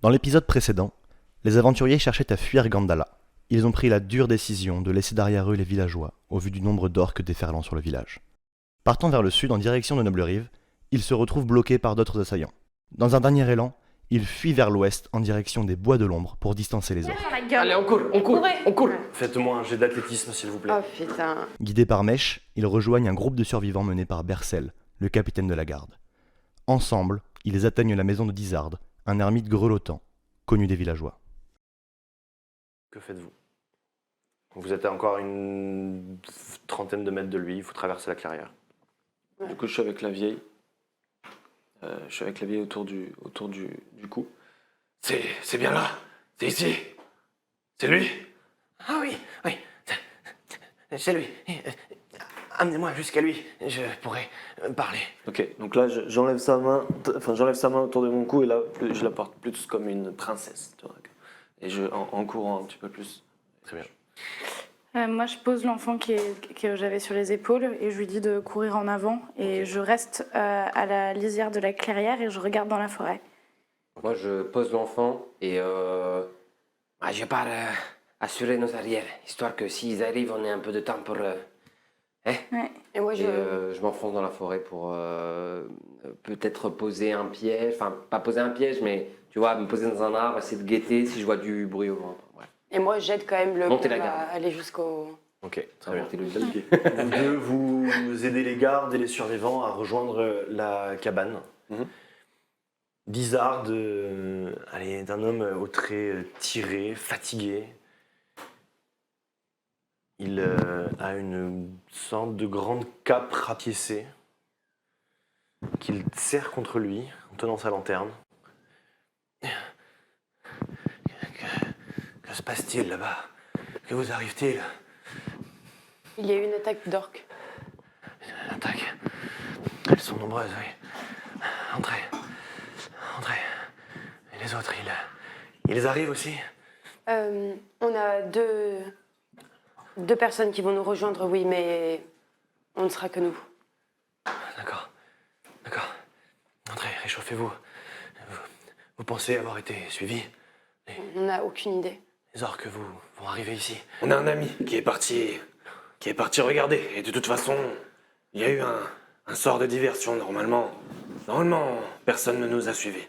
Dans l'épisode précédent, les aventuriers cherchaient à fuir Gandala. Ils ont pris la dure décision de laisser derrière eux les villageois, au vu du nombre d'orques déferlant sur le village. Partant vers le sud en direction de Noble-Rive, ils se retrouvent bloqués par d'autres assaillants. Dans un dernier élan, ils fuient vers l'ouest en direction des bois de l'ombre pour distancer les orques. Allez, on court. Faites-moi un jet d'athlétisme, s'il vous plaît. Oh putain. Guidés par Mèche, ils rejoignent un groupe de survivants mené par Bercel, le capitaine de la garde. Ensemble, ils atteignent la maison de Dizard, un ermite grelottant, connu des villageois. Que faites-vous? Vous êtes à encore une trentaine de mètres de lui, il faut traverser la clairière. Ouais. Du coup, je suis avec la vieille. Autour du cou. C'est bien là. C'est ici. C'est lui. Ah oui. C'est lui. Amenez-moi jusqu'à lui. Je pourrais parler. Ok, donc là, j'enlève sa main autour de mon cou et là, je la porte plus comme une princesse. Tu vois, et en courant un petit peu plus. Très bien. Moi, je pose l'enfant que j'avais sur les épaules et je lui dis de courir en avant. Et je reste à la lisière de la clairière et je regarde dans la forêt. Moi, je pose l'enfant et je pars assurer nos arrières, histoire que s'ils arrivent, on ait un peu de temps pour... Ouais. Et moi, je m'enfonce dans la forêt pour peut-être poser un piège. Enfin, pas poser un piège, mais tu vois, me poser dans un arbre, essayer de guetter si je vois du bruit au loin. Ouais. Et moi, j'aide quand même le Montez la gars garde. à aller jusqu'au... Ok, très bien. Monter le T'as le pied. Vous deux, vous aidez les gardes et les survivants à rejoindre la cabane. Mhm. Dizard est un homme aux traits tirés, fatigué. Il a une sorte de grande cape rapiécée qu'il serre contre lui en tenant sa lanterne. Que se passe-t-il là-bas? Que vous arrive-t-il? Il y a eu une attaque d'orques. Attaque. Elles sont nombreuses, oui. Entrez. Et les autres, ils arrivent aussi? On a deux personnes qui vont nous rejoindre, oui, mais on ne sera que nous. D'accord. Entrez, réchauffez-vous. Vous pensez avoir été suivi? On n'a aucune idée. Les orques vont arriver ici. On a un ami qui est parti regarder. Et de toute façon, il y a eu un sort de diversion normalement. Normalement, personne ne nous a suivis.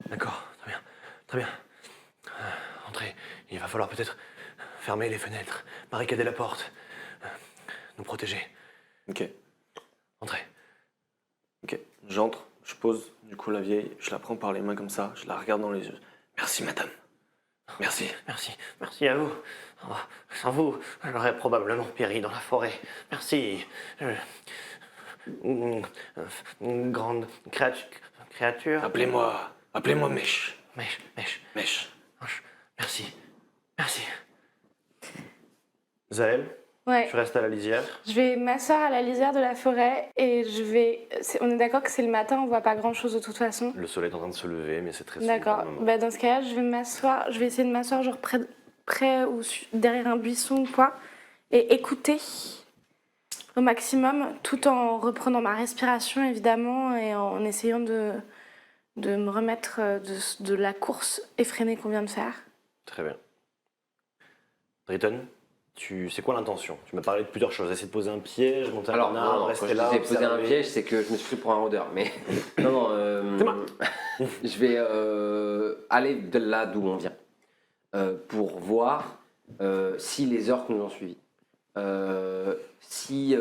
D'accord, très bien. Entrez, il va falloir peut-être fermer les fenêtres, barricader la porte, nous protéger. Ok, Entrez. ok. J'entre, je pose du coup la vieille, je la prends par les mains comme ça, je la regarde dans les yeux. Merci, madame. Merci à vous. Oh, sans vous, j'aurais probablement péri dans la forêt. Merci. Une grande créature. Appelez-moi Mèche. Mèche. Merci. Zaël, Ouais. tu restes à la lisière. Je vais m'asseoir à la lisière de la forêt et on est d'accord que c'est le matin, on voit pas grand-chose de toute façon. Le soleil est en train de se lever, mais c'est très D'accord. sombre. Bah, dans ce cas-là, je vais essayer de m'asseoir genre près ou derrière un buisson ou quoi et écouter au maximum tout en reprenant ma respiration évidemment et en essayant de me remettre de la course effrénée qu'on vient de faire. Très bien. Drayton, c'est quoi l'intention? Tu m'as parlé de plusieurs choses. Essayer de poser un piège, monter Alors, un arbre, quand rester je là. disais poser un observer. piège, c'est que je me suis pris pour un rôdeur. Mais non, C'est moi. je vais aller de là d'où on vient pour voir si les orques nous ont suivis. Si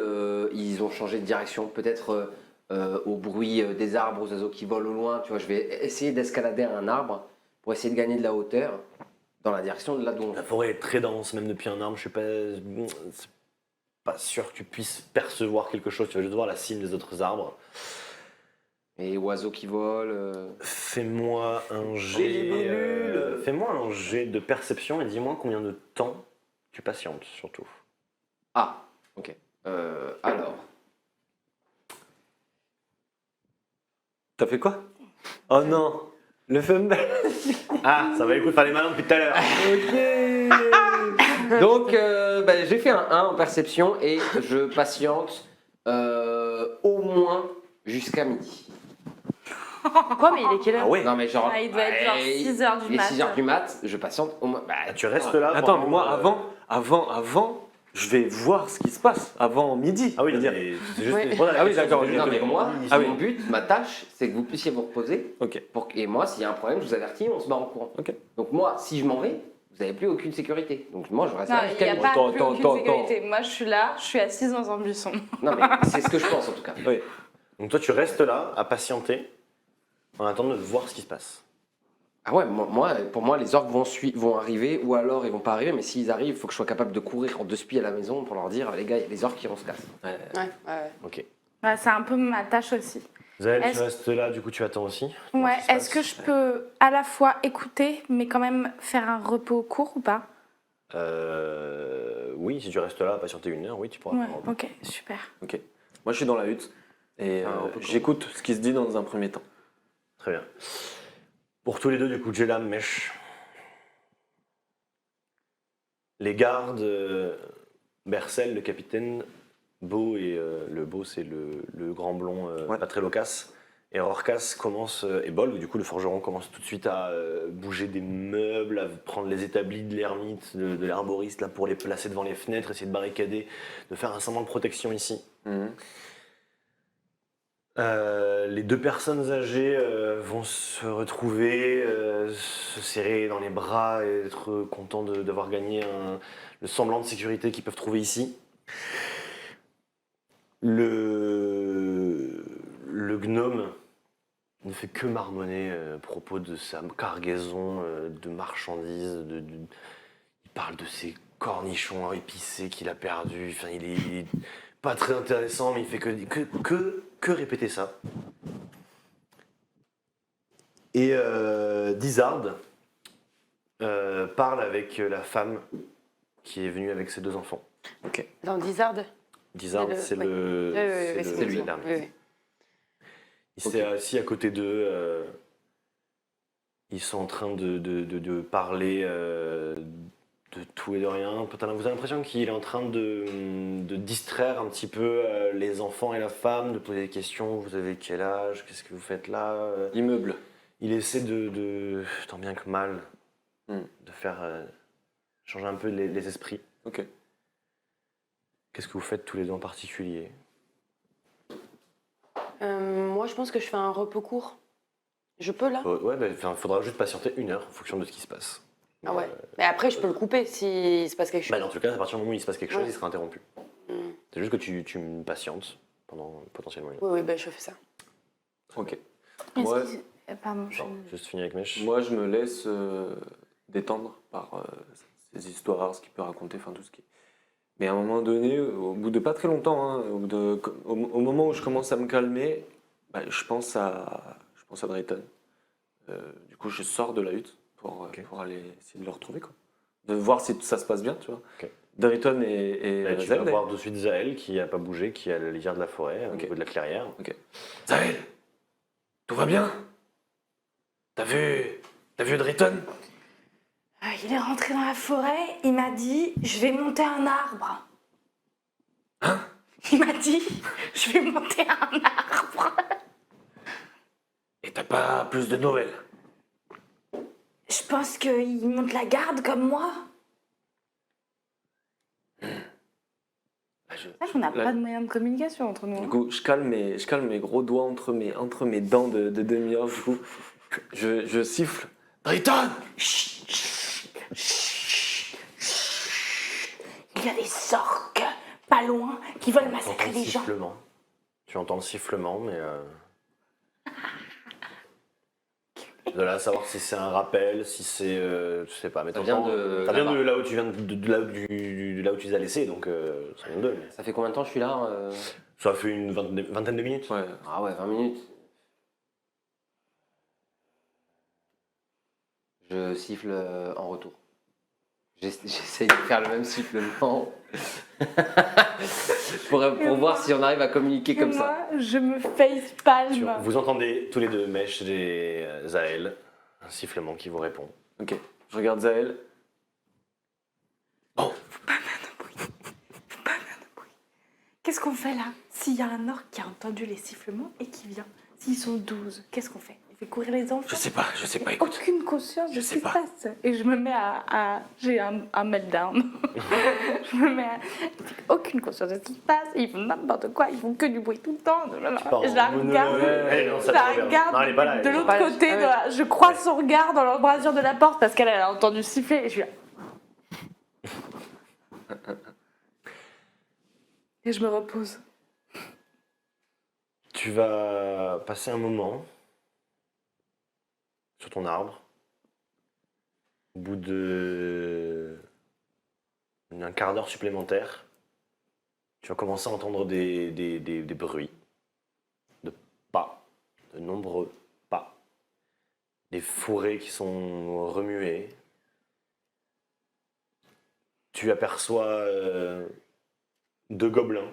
ils ont changé de direction, peut-être au bruit des arbres, aux oiseaux qui volent au loin. Tu vois, je vais essayer d'escalader un arbre pour essayer de gagner de la hauteur dans la direction de là d'où on La vient. forêt est très dense, même depuis un arbre. Je suis pas sûr que tu puisses percevoir quelque chose. Tu vas juste voir la cime des autres arbres. Et oiseaux qui volent. Fais-moi un jet de perception et dis-moi combien de temps tu patientes, surtout. Ah, ok. Alors. T'as fait quoi? Oh non, le fumble. Ah, ça va écouter faire les malins depuis tout à l'heure. Donc, j'ai fait un 1 en perception et je patiente au moins jusqu'à midi. Quoi, mais il est quelle heure? Ah ouais. Non, mais genre. Ah, il doit être genre 6h du Il est mat. 6h du mat, je patiente au moins. Bah, Tu restes là. Attends, mais pendant, moi, avant, je vais voir ce qui se passe avant midi. Ah oui, je veux dire. mais c'est juste. Oui. Voilà, la Ah oui, question, d'accord, c'était non, juste mais de- moi, Ah oui. mon but, ma tâche, c'est que vous puissiez vous reposer. Ok. Et moi, s'il y a un problème, je vous avertis, on se met en courant. Ok. Donc, moi, si je m'en vais, vous n'avez plus aucune sécurité. Donc, moi, je reste Non, là il jusqu'à n'y a midi. pas Attends, plus aucune attends, sécurité. Moi, je suis là, je suis assise dans un buisson. Non, mais c'est ce que je pense en tout cas. Oui. Donc toi, tu restes là à patienter en attendant de voir ce qui se passe. Ah ouais, pour moi, les orques vont arriver ou alors ils vont pas arriver, mais s'ils arrivent, il faut que je sois capable de courir en 2 spies à la maison pour leur dire les gars, il y a les orques qui vont se casser. Ouais. Ok. Ouais, c'est un peu ma tâche aussi. Zael, tu Est-ce- restes là, du coup, tu attends aussi. Ouais, Voir ce qui se est-ce que passe. je peux à la fois écouter, mais quand même faire un repos court ou pas? Oui, si tu restes là à patienter 1 heure, oui, tu pourras. Ouais, prendre un ok, super. Ok. Moi, je suis dans la hutte et Ah, un peu j'écoute ce qui se dit dans un premier temps. Très bien. Pour tous les deux, du coup, Jelam, Mesh. Les gardes, Bercel, le capitaine, Beau et le Beau, c'est le grand blond, Ouais. pas très loquace. Et Rorcas commence, et Bolg, du coup, le forgeron, commence tout de suite à bouger des meubles, à prendre les établis de l'ermite, de l'arboriste, là, pour les placer devant les fenêtres, essayer de barricader, de faire un semblant de protection ici. Mhm. Les 2 personnes âgées vont se retrouver, se serrer dans les bras et être contents d'avoir gagné le semblant de sécurité qu'ils peuvent trouver ici. Le gnome ne fait que marmonner à propos de sa cargaison de marchandises. Il parle de ses cornichons épicés qu'il a perdus. Enfin, il est pas très intéressant, mais il fait que répéter ça. Et Dizard parle avec la femme qui est venue avec ses 2 enfants. Dans Dizard? Dizard, c'est Oui. le. Oui, c'est lui. l'ermite. Oui. Il s'est assis à côté d'eux. Ils sont en train de parler de tout et de rien. Vous avez l'impression qu'il est en train de distraire un petit peu les enfants et la femme, de poser des questions. Vous avez quel âge? Qu'est-ce que vous faites là? Immeuble. Il essaie tant bien que mal, Hmm. de faire changer un peu les esprits. Ok. Qu'est-ce que vous faites tous les deux en particulier? Moi, je pense que je fais un repos court. Je peux là? Ouais, il faudra juste patienter 1 heure en fonction de ce qui se passe. Ah ouais. Mais après, je peux le couper s'il se passe quelque chose. Dans tout cas, à partir du moment où il se passe quelque chose, Ouais. il sera interrompu. Mm. C'est juste que tu me patientes pendant potentiellement 1 heure. Oui, ben je fais ça. Ok. Est-ce Moi, que- Pardon, je... Genre, juste finir avec Mesh. moi, je me laisse détendre par ces histoires, ce qu'il peut raconter, enfin tout ce qui est. Mais à un moment donné, au bout de pas très longtemps, hein, au moment où je commence à me calmer, bah, je pense à Drayton. Du coup, je sors de la hutte pour aller essayer de le retrouver, quoi. De voir si ça se passe bien, tu vois. Ok. Drayton et Là, tu Zael, vas voir de suite Zael qui n'a pas bougé, qui est à la lisière de la forêt, au Ok. niveau de la clairière. Zael, tout va bien? T'as vu Drayton? Il est rentré dans la forêt, il m'a dit je vais monter un arbre. Hein? Il m'a dit je vais monter un arbre. Et t'as pas plus de nouvelles? Je pense qu'il monte la garde comme moi. Là, je- C'est vrai qu'on n'a là- pas de moyen de communication entre nous. Du hein. coup, je calme mes gros doigts entre mes dents de demi-orc. Du coup, je siffle. Drayton! Il y a des orques pas loin qui veulent Tu entends massacrer le les gens. sifflement. Tu entends le sifflement, mais... De là à savoir si c'est un rappel, si c'est... je sais pas, mais Ça vient de ça vient là-bas. de là où tu viens de là où tu les as laissés, donc ça vient d'eux. mais Ça fait combien de temps que je suis là Ça fait une vingtaine de minutes. Ouais. Ah ouais, 20 minutes. Je siffle en retour. J'essaye de faire le même sifflement pour voir si on arrive à communiquer Et comme ça. moi, je me facepalme. Vous entendez tous les deux Mesh et Zael, un sifflement qui vous répond. Ok. Je regarde Zael. Qu'est-ce qu'on fait là? S'il y a un orque qui a entendu les sifflements et qui vient, S'ils sont 12, qu'est-ce qu'on fait? On fait courir les enfants? Je sais pas, écoute. Aucune conscience de Je ce sais qui se pas. passe. Et je me mets j'ai un meltdown. Je me mets aucune conscience de ce qui se passe. Ils font n'importe quoi, ils font que du bruit tout le temps. pars Et je la en regarde, monologue. Non, ça je la te regarde. regarde Non, elle est pas là, de elle est l'autre pas là. côté. Je croise son regard dans l'embrasure de la porte parce qu'elle a entendu siffler. Et je suis là. Et je me repose. Tu vas passer un moment sur ton arbre. Au bout d'un quart d'heure supplémentaire, tu vas commencer à entendre des bruits, de pas, de nombreux pas, des fourrés qui sont remués. Tu aperçois 2 gobelins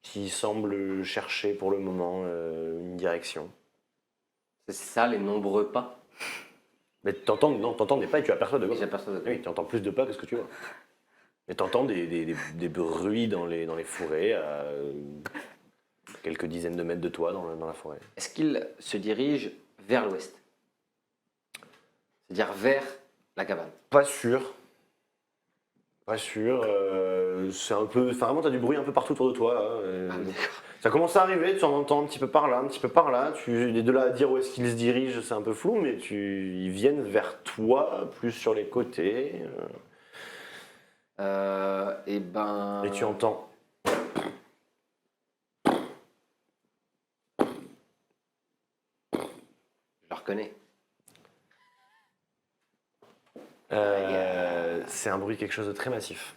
qui semblent chercher pour le moment une direction. C'est ça, les nombreux pas. Mais t'entends des pas et tu aperçois 2 Et gobelins. j'aperçois de Oui, tu entends plus de pas que ce que tu vois. Mais tu entends des bruits dans les forêts, à quelques dizaines de mètres de toi dans la forêt. Est-ce qu'il se dirige vers l'ouest? C'est-à-dire vers la cabane. Pas sûr. Pas sûr. C'est un peu. Enfin, vraiment, t'as du bruit un peu partout autour de toi. Là. Ah, d'accord. Ça commence à arriver, tu en entends un petit peu par là, un petit peu par là. De là à dire où est-ce qu'ils se dirigent, c'est un peu flou, mais ils viennent vers toi, plus sur les côtés. Et ben. Et tu entends. Je le reconnais. C'est un bruit, quelque chose de très massif.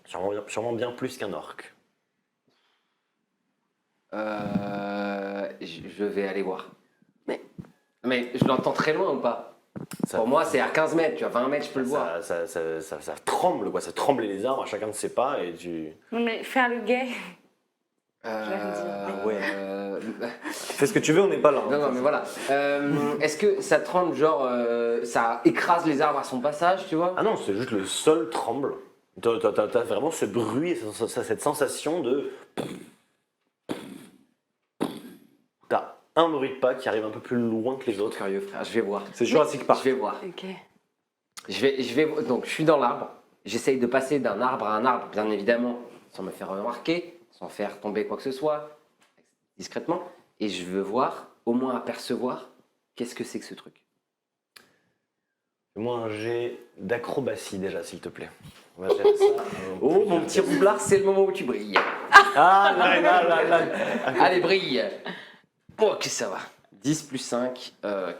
Sûrement bien plus qu'un orc. Je vais aller voir. Mais je l'entends très loin ou pas? Ça- Pour moi, c'est à 15 mètres, tu vois, 20 mètres, je peux le voir. Ça tremble, quoi. Ça tremblait les arbres à chacun de ses pas et tu. Non, mais faire le gay. ouais. Fais ce que tu veux, on n'est pas là. Non, mais voilà. Est-ce que ça tremble, genre, ça écrase les arbres à son passage, tu vois? Ah non, c'est juste le sol tremble. T'as vraiment ce bruit, et cette sensation de. T'as un bruit de pas qui arrive un peu plus loin que les autres. Curieux, frère, je vais voir. C'est Jurassic Park. Je vais voir. Ok. Donc, je suis dans l'arbre. J'essaye de passer d'un arbre à un arbre, bien évidemment, sans me faire remarquer, sans faire tomber quoi que ce soit, discrètement. Et je veux voir, au moins apercevoir, qu'est-ce que c'est que ce truc. Fais-moi un jet d'acrobatie déjà, s'il te plaît. On va gérer ça. Oh, mon petit roublard, c'est le moment où tu brilles. Ah là. Allez, brille. Ok, ça va. 10 plus 5,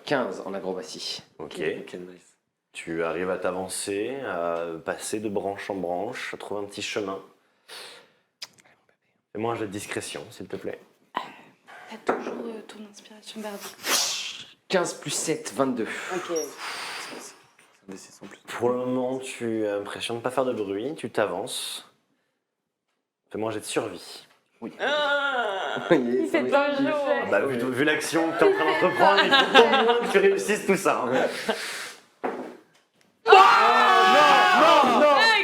15 en acrobatie. Ok. Ok, nice. Tu arrives à t'avancer, à passer de branche en branche, à trouver un petit chemin. Fais-moi un jet de discrétion, s'il te plaît. T'as toujours ton inspiration bardique. 15 plus 7, 22. Ok. Un des 6 en plus. Pour le moment, tu as l'impression de ne pas faire de bruit, tu t'avances. Fais-moi un jet de survie. Il fait pas chaud. Ah bah, vu l'action que tu es en train d'entreprendre, il faut au moins que tu réussisses tout ça. hein.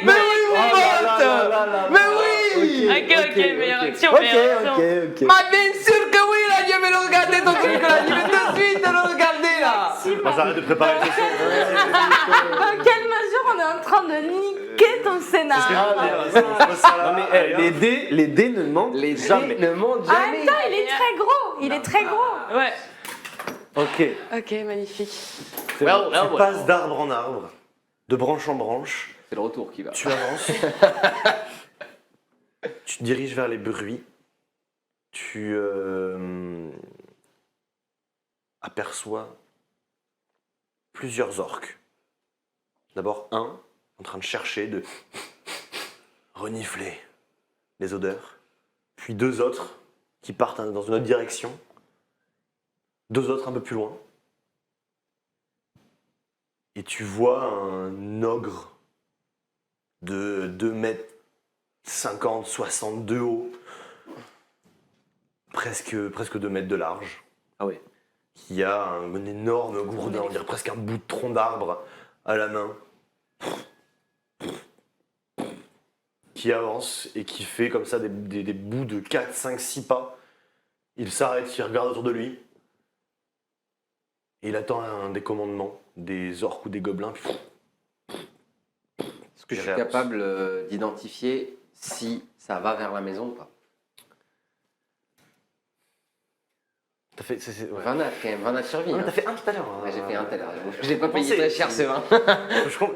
Mais oui, mon pote! Mais oui! Ok, meilleure action, meilleure action. Mais bien sûr que oui, là, je vais le regarder ton truc, là. Je vais tout de suite le regarder, là. Moi, j'arrête de préparer les sessions. Dans quelle mesure on est en train de niquer ton scénario? Non mais les dés ne mentent Les jamais. dés ne montent En jamais. même temps, il est très gros. Il est très gros. Ouais. Ok. Ok, magnifique. Tu passes d'arbre en arbre, de branche en branche, C'est le retour qui va. tu avances, tu te diriges vers les bruits, tu aperçois plusieurs orques. D'abord un, en train de chercher, de renifler les odeurs, puis 2 autres qui partent dans une autre direction, 2 autres un peu plus loin. Et tu vois un ogre de 2 mètres 50, 60 de haut, presque 2 mètres de large, Ah ouais. qui a un énorme gourdin, on dirait presque un bout de tronc d'arbre à la main, qui avance et qui fait comme ça des bouts de 4, 5, 6 pas Il s'arrête, il regarde autour de lui. Et il attend des commandements, des orques ou des gobelins. Puis, Est-ce que je suis Réponse. capable d'identifier si ça va vers la maison ou pas? t'as fait, ouais. 20 quand même, 20 survie. Non, mais hein. t'as fait un tout à l'heure. hein. Ouais, j'ai fait un tout à l'heure. Je l'ai pas payé Pensez, très cher ce vin.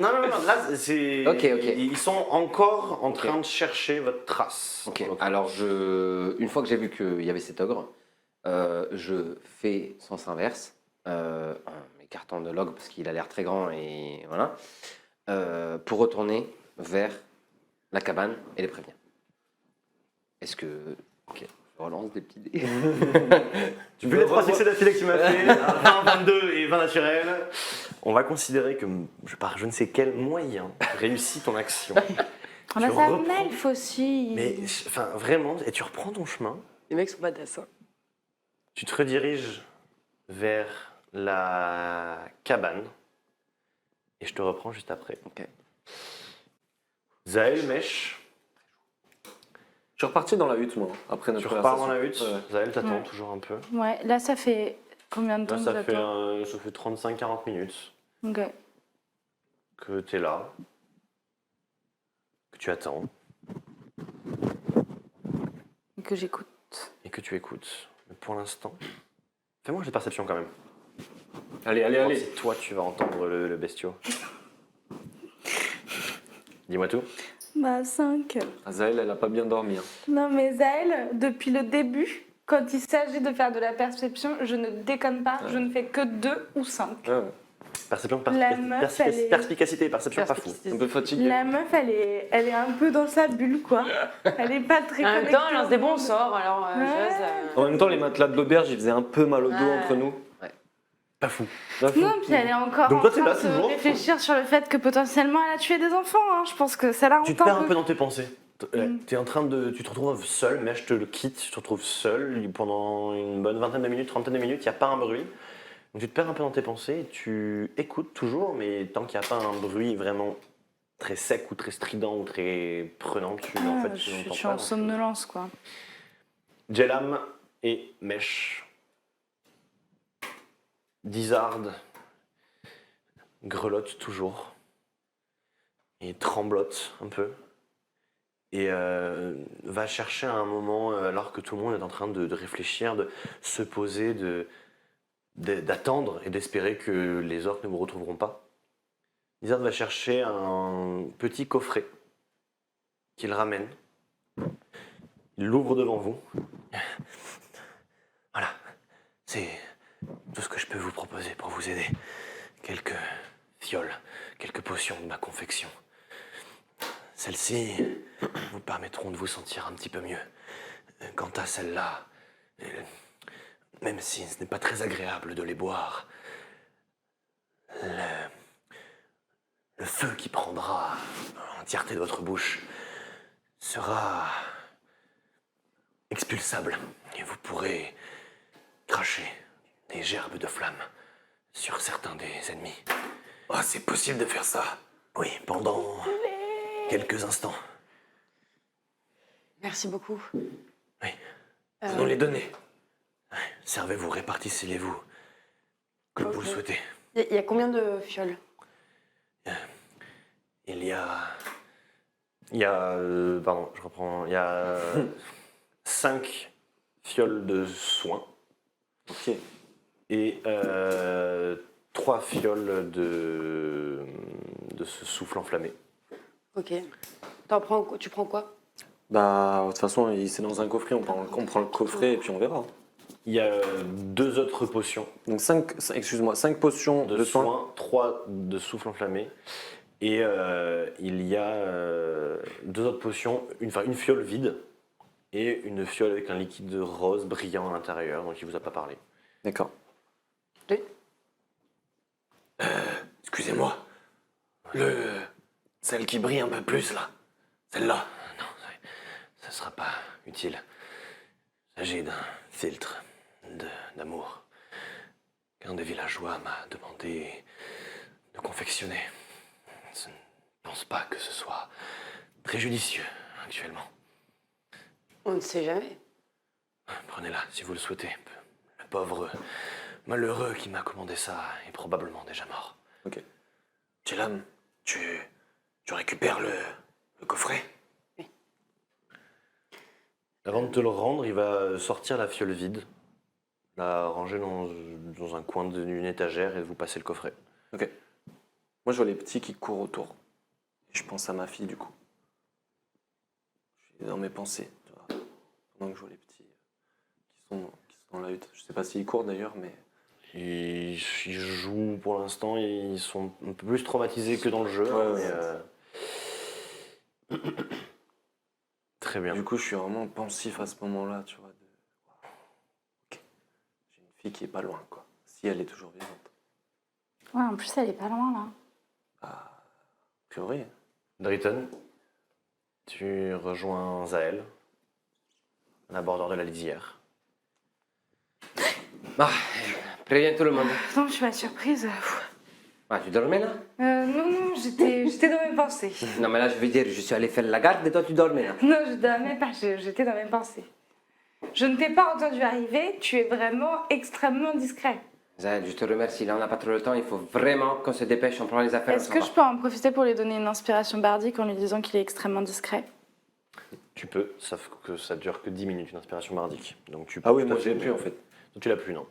Non, là, c'est. Ok. Ils sont encore en Ok. train de chercher votre trace. Ok, alors une fois que j'ai vu qu'il y avait cet ogre, je fais sens inverse, en m'écartant de l'ogre parce qu'il a l'air très grand et voilà, pour retourner vers la cabane et les prévenir. Est-ce que... Ok, je relance des petits dés. Vu les 3 succès d'affilée que tu m'as fait, 20, 22 et 20 naturels, on va considérer que, par je ne sais quel moyen, réussis ton action. Ah bah, Tu c'est un reprends. elfe aussi. Mais, enfin, vraiment, et tu reprends ton chemin, Les mecs sont badass. Hein. tu te rediriges vers la cabane, et je te reprends juste après. Ok. Zaël, Mèche, Je suis reparti dans la hutte, moi, après notre tu repars dans conversation. la hutte. Zaël t'attend Ouais. toujours un peu. Ouais, là ça fait combien de temps Là, que ça fait, j'attends 35-40 minutes Ok. que tu es là, que tu attends Et que j'écoute. et que tu écoutes. Mais pour l'instant, fais-moi un jet de perception quand même. Allez, allez, Voir allez. si toi tu vas entendre le bestiau. Dis-moi tout. Bah 5. Azael, elle a pas bien dormi. Hein. Non mais Zaël, depuis le début, quand il s'agit de faire de la perception, je ne déconne pas, je ne fais que 2 ou 5. Ouais, ouais. Perception, La meuf, elle est- perspicacité, perception pas fou. Un peu fatigué. La meuf, elle est un peu dans sa bulle, quoi. Elle est pas très En même connectée temps, elle lance au des bons monde. sorts, alors Ouais. Jazz, En même temps, les matelas de l'auberge, ils faisaient un peu mal au dos Ouais. entre nous. Pas fou. Bah, faut- Non, puis elle est encore Donc en toi, t'es train là, de toujours réfléchir sur le fait que potentiellement elle a tué des enfants. Hein. Je pense que ça la Tu hante te perds un un peu. peu dans tes pensées. Mm. T'es en train de, tu te retrouves seul, mais je te le quitte, tu te retrouves seul pendant une bonne vingtaine de minutes, trentaine de minutes, il n'y a pas un bruit. Donc tu te perds un peu dans tes pensées, et tu écoutes toujours, mais tant qu'il n'y a pas un bruit vraiment très sec ou très strident ou très prenant, tu en fait, tu Je n'entends suis pas. en somnolence, quoi. Jelam et Mesh. Dizard grelotte toujours et tremblote un peu et va chercher à un moment, alors que tout le monde est en train de réfléchir, de se poser, d'attendre et d'espérer que les orques ne vous retrouveront pas. Dizard va chercher un petit coffret qu'il ramène. Il l'ouvre devant vous. Voilà, c'est tout ce que je peux vous proposer pour vous aider. Quelques fioles, quelques potions de ma confection. Celles-ci vous permettront de vous sentir un petit peu mieux. Quant à celles-là, même si ce n'est pas très agréable de les boire, le feu qui prendra l'entièreté de votre bouche sera expulsable et vous pourrez cracher des gerbes de flammes sur certains des ennemis. Oh, c'est possible de faire ça. Oui, pendant quelques instants. merci beaucoup. Oui. Vous nous les donnez. Servez-vous, répartissez-les-vous comme vous le Ok. souhaitez. Il y a combien de fioles? Il y a... pardon, je reprends. Il y a 5 fioles de soins Ok. et 3 fioles de ce souffle enflammé. Ok. Tu prends quoi? Bah, de toute façon, c'est dans un coffret. On prend le coffret et puis on verra. Il y a 2 autres potions Donc, 5 potions de de soins. soins, 3 de souffle enflammé. Et il y a 2 autres potions, une fiole vide et une fiole avec un liquide rose brillant à l'intérieur, donc il vous a pas parlé. D'accord. Excusez-moi. Celle qui brille un peu plus, là. Celle-là. Non, ça ne sera pas utile. Il s'agit d'un filtre d'amour qu'un des villageois m'a demandé de confectionner. Je ne pense pas que ce soit très judicieux actuellement. On ne sait jamais. Prenez-la si vous le souhaitez. Le pauvre malheureux qui m'a commandé ça est probablement déjà mort. Ok. Chelam, tu récupères le coffret? Avant de te le rendre, il va sortir la fiole vide, la ranger dans un coin d'une étagère et vous passer le coffret. Ok. Moi, je vois les petits qui courent autour. Et je pense à ma fille, du coup. Je suis dans mes pensées, tu vois. Pendant que je vois les petits qui sont dans la hutte. Je sais pas s'ils courent d'ailleurs, mais... Ils jouent pour l'instant, ils sont un peu plus traumatisés que dans le jeu. Ouais, mais, Très bien. Du coup, je suis vraiment pensif à ce moment-là, tu vois. Ok. J'ai une fille qui est pas loin, quoi. Si elle est toujours vivante. Ouais, en plus, elle est pas loin, là. A priori. Driton, tu rejoins Zael, à la bordure de la lisière. Ah, préviens tout le monde. Non, je suis pas surprise. Ah, tu dormais là? Non, j'étais dans mes pensées. Non, mais là, je veux dire, je suis allé faire la garde et toi, tu dormais là. Non, je dormais pas, j'étais dans mes pensées. Je ne t'ai pas entendu arriver, tu es vraiment extrêmement discret. Zael, je te remercie. Là, on n'a pas trop le temps. Il faut vraiment qu'on se dépêche. On prend les affaires. Est-ce que je peux en profiter pour lui donner une inspiration bardique en lui disant qu'il est extrêmement discret? Tu peux, sauf que ça dure que 10 minutes, une inspiration mardique. Donc tu Ah oui, peux moi tout à j'ai fait- plus en fait. Donc tu l'as plus, non.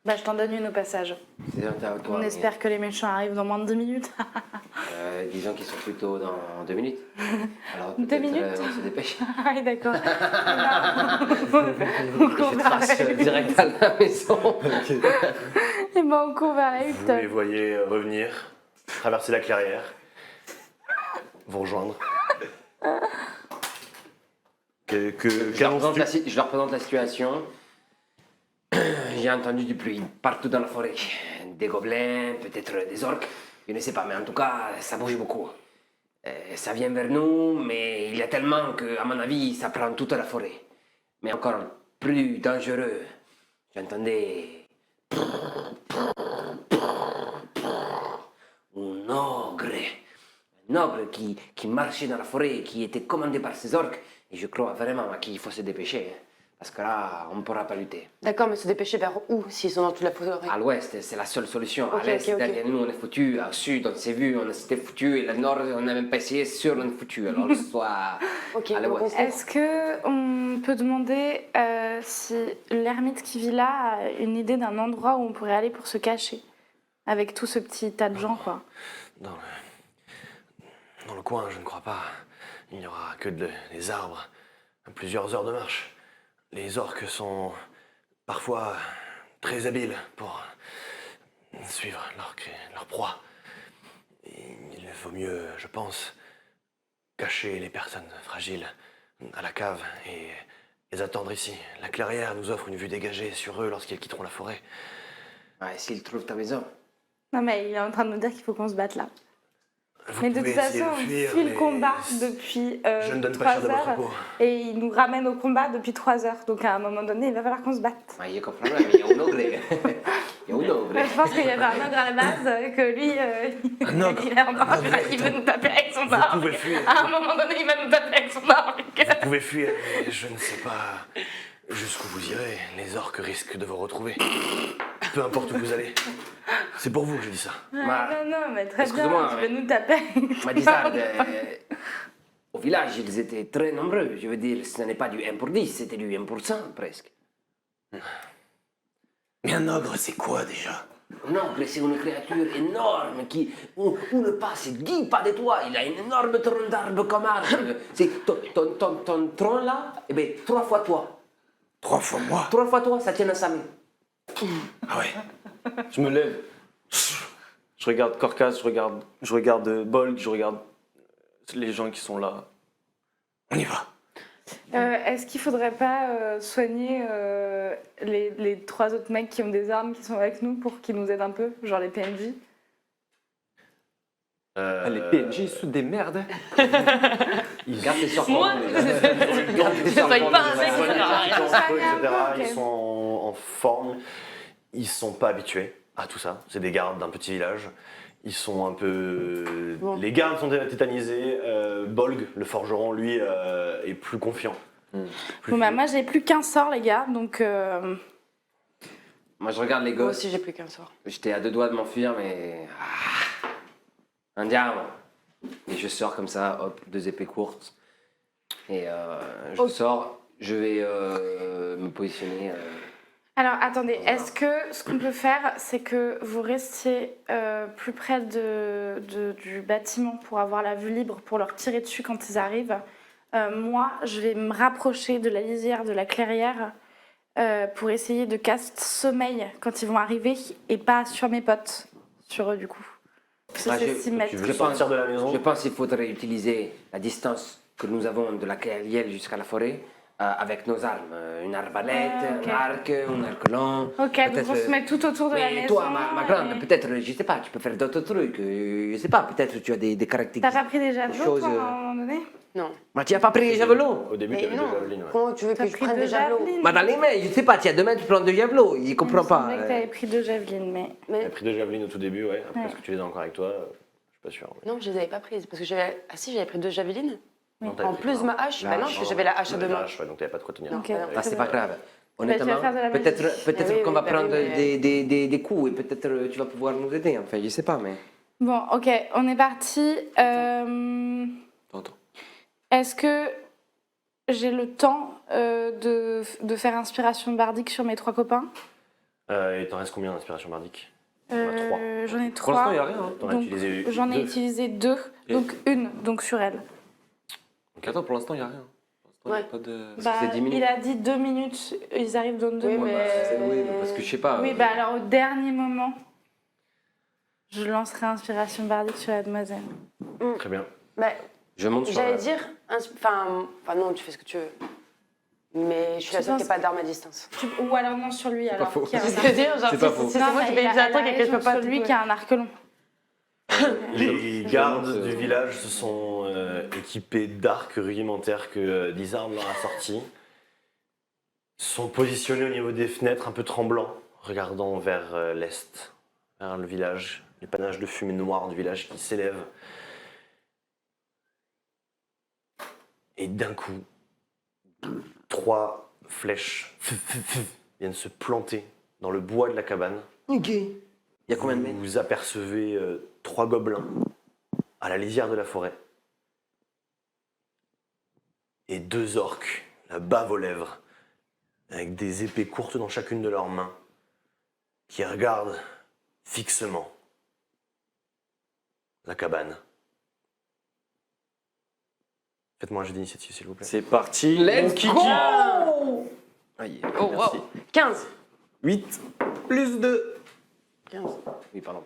Bah, je t'en donne une au passage. C'est gentil à toi, On mais, espère que les méchants arrivent dans moins de 10 minutes. disons qu'ils sont plutôt dans 2 minutes. Alors, 2 peut-être, minutes on se dépêche. Ah oui, d'accord. On court Je vers la trace hutte. direct à la maison. Et ben, on court vers la Vous les hutte. voyez revenir, traverser la clairière, vous rejoindre. Je leur présente la situation. J'ai entendu du bruit partout dans la forêt. Des gobelins, peut-être des orques. Je ne sais pas, mais en tout cas, ça bouge beaucoup. Ça vient vers nous, mais il y a tellement que, à mon avis, ça prend toute la forêt. Mais encore plus dangereux, j'entendais un ogre qui marchait dans la forêt, qui était commandé par ces orques. Et je crois vraiment qu'il faut se dépêcher, hein, parce que là, on ne pourra pas lutter. D'accord, mais se dépêcher vers où s'ils sont dans toute la forêt? À l'ouest, c'est la seule solution. Ok, À l'est, ok, ok. derrière nous, on est foutu. Au sud, on s'est vu, on s'était foutu. Et le nord, on n'a même pas essayé, c'est sûr, on est foutu. Alors, soit Ok, à donc on l'ouest. court. Est-ce que on peut demander si l'ermite qui vit là a une idée d'un endroit où on pourrait aller pour se cacher? Avec tout ce petit tas de gens, quoi. Dans le coin, je ne crois pas. Il n'y aura que des arbres à plusieurs heures de marche. Les orques sont parfois très habiles pour suivre leur proie. Et il vaut mieux, je pense, cacher les personnes fragiles à la cave et les attendre ici. La clairière nous offre une vue dégagée sur eux lorsqu'ils quitteront la forêt. Ouais, s'ils trouvent ta maison. Non, mais il est en train de nous dire qu'il faut qu'on se batte là. Vous Mais de pouvez toute essayer façon, de on fuir, fuit le mais combat depuis je ne donne 3 pas cher de votre heures peau. et il nous ramène au combat depuis 3 heures. Donc à un moment donné, il va falloir qu'on se batte. Ouais, je comprends, mais il y a un ogre. Il y a un ogre. Je pense qu'il y avait un ogre à la base, que lui, Un ogre. il est en or, il veut nous taper avec son Vous orque. pouvez fuir. À un moment donné, il va nous taper avec son orque. Vous pouvez fuir, mais je ne sais pas jusqu'où vous irez. Les orques risquent de vous retrouver. Peu importe où vous allez. C'est pour vous que je dis ça. Ma- Non, mais très bien, excuse-moi, tu veux nous taper. Madisard, au village, ils étaient très nombreux. Je veux dire, ce n'est pas du 1 pour 10, c'était du 1 pour 100 presque. Mais un ogre, c'est quoi déjà? Un ogre, c'est une créature énorme qui, où ne passe 10 pas de toi. Il a une énorme tronc d'arbre comme arbre. C'est ton tronc là, eh bien, 3 fois toi. 3 fois moi? 3 fois toi, ça tient à sa main. Ah ouais. Je me lève. Je regarde Corcas, je regarde Bolg, je regarde les gens qui sont là. On y va. Est-ce qu'il faudrait pas soigner les 3 autres mecs qui ont des armes qui sont avec nous pour qu'ils nous aident un peu, genre les PNJ? Ah, les PNJ sous des merdes. Garde tes sorts. Moi, je soigne pas un mec, ça sert à rien. Etc. Ok. Ils sont en forme. Ils sont pas habitués à tout ça. C'est des gardes d'un petit village. Ils sont un peu... Bon. Les gardes sont tétanisés. Bolg, le forgeron, lui, est plus confiant. Bon, bah, moi, j'ai plus qu'un sort, les gars, donc. Moi, je regarde les Moi gosses. aussi, j'ai plus qu'un sort. J'étais à 2 doigts de m'enfuir, mais. Un diable. Et je sors comme ça, hop, 2 épées courtes. Et je sors, je vais me positionner. Alors, attendez, est-ce que ce qu'on peut faire, c'est que vous restiez plus près du bâtiment pour avoir la vue libre, pour leur tirer dessus quand ils arrivent. Moi, je vais me rapprocher de la lisière, de la clairière, pour essayer de cast sommeil quand ils vont arriver et pas sur mes potes, sur eux du coup. Parce que c'est 6 mètres. Tu veux sortir de la maison? Je pense qu'il faudrait utiliser la distance que nous avons de la clairière jusqu'à la forêt avec nos armes. Une arbalète, Ok. un arc long. Ok, donc peut-être, on se met tout autour de la Mais maison. toi, ma grande, et- peut-être, je sais pas, tu peux faire d'autres trucs. Je sais pas, peut-être tu as des caractéristiques. T'as pas pris des javelots, choses, toi, à un moment donné? Non. Mais tu as pas pris les javelots? Au début, Mais t'avais non. deux javelines, ouais. Comment tu veux T'as que je pris prenne deux des javelots? javelines. Bah dans les mains, je sais pas, tu as 2 mains, tu prends 2 javelots, il comprend Il me pas. semblait que t'avais pris 2 javelines, mais. T'as pris deux javelines au tout début, ouais. Après, Ouais. est-ce que tu les as encore avec toi? Je suis pas sûr. Ouais. Non, je les avais pas prises. Parce que j'avais. Ah si, j'avais pris 2 javelines. Non, t'avais En pris plus quoi? de ma hache. La Bah non, hache. parce que j'avais la hache à Ouais, 2 mains. ouais, donc t'avais pas de quoi tenir. Ok. Ah, c'est pas grave. tu vas Honnêtement, faire de la peut-être magie. peut-être Ah oui, qu'on oui, va bah prendre oui, mais- des coups et peut-être tu vas pouvoir nous aider. Enfin, je sais pas, mais. Bon, ok, on est parti. T'entends. Est-ce que j'ai le temps de faire inspiration bardique sur mes 3 copains? Il t'en reste combien d'inspiration bardique? T'en as trois. J'en ai Pour l'instant, 3. il n'y a rien. Hein. T'en as Donc, utilisé j'en ai deux. utilisé 2, Et- donc une, donc sur elle. Donc attends, pour l'instant, il n'y a rien. Pour l'instant, il y a pas de... Parce que c'est 10 minutes. Il a dit 2 minutes, ils arrivent dans 2 Oui, minutes. mais- Oui, parce que je sais pas. Oui, bah alors au dernier moment, je lancerai inspiration bardique sur la demoiselle. Très bien. Bah, Je monte sur j'allais la... dire. Enfin, non, tu fais ce que tu veux. Mais je suis la Tu seule qui penses- n'a pas d'arme à distance. Ou alors non sur lui, alors. faux. qui a un C'est ce arc. que je veux dire, genre, C'est pas faux. c'est Non, moi mais qui il vais a- dire un elle truc a et que je peux raison pas. sur lui qui a un arc long. Les gardes du village se sont équipés d'arcs rudimentaires que Lizard leur a sortis. Sont positionnés au niveau des fenêtres, un peu tremblants, regardant vers l'est, vers le village, les panaches de fumée noire du village qui s'élèvent. Et d'un coup, 3 flèches viennent se planter dans le bois de la cabane. Ok. Il y a combien de mètres? Vous apercevez 3 gobelins à la lisière de la forêt. Et 2 orques, la bave aux lèvres, avec des épées courtes dans chacune de leurs mains, qui regardent fixement la cabane. Faites-moi un jeu d'initiative, s'il vous plaît. C'est parti. Let's Mon kiki. go! Aïe. Oh, wow. 15. 8 plus 2. 15. Oui, pardon.